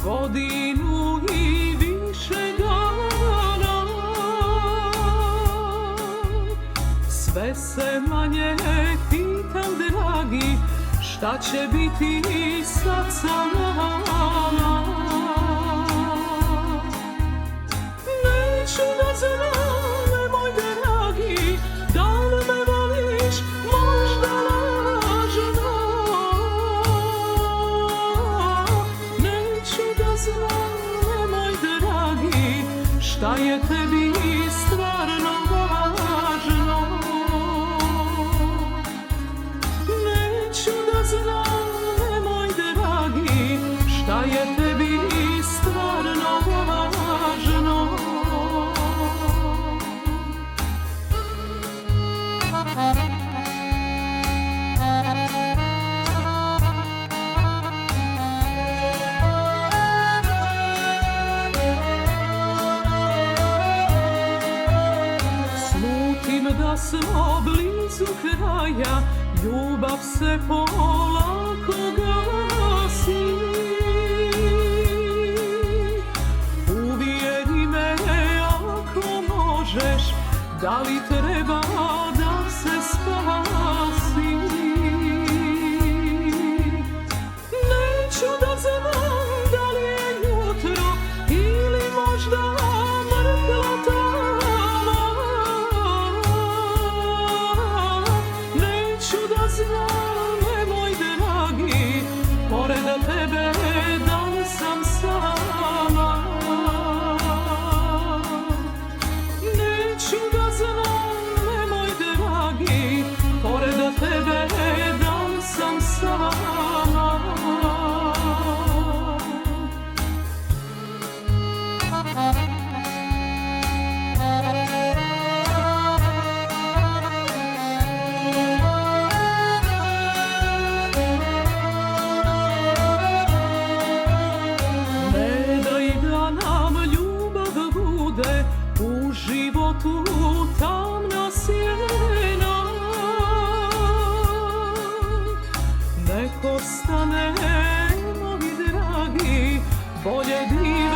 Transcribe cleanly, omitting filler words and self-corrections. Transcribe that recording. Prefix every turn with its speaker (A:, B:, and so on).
A: Godinu i više dana, sve se manje pitam, dragi, šta će biti sad sa nama. Neću da znam, moj dragi, da li me voliš, možda lažno. Znam, moj dragi, šta je tebi stvarno važno. Neću da znam, moj dragi, šta je tebi stvarno važno. Da smo blizu kraja, ljubav se polako gasi. Uvjeri me ako možeš, da li treba da se spasi. Neću da znam da li je jutro ili možda mrtva tama. Znam, moj dragi, pored tebe da li sam sama. Neću da znam, moj dragi, pored tebe da li sam sama. U životu tamna sjena, nek ostane, moji dragi, bolje divan.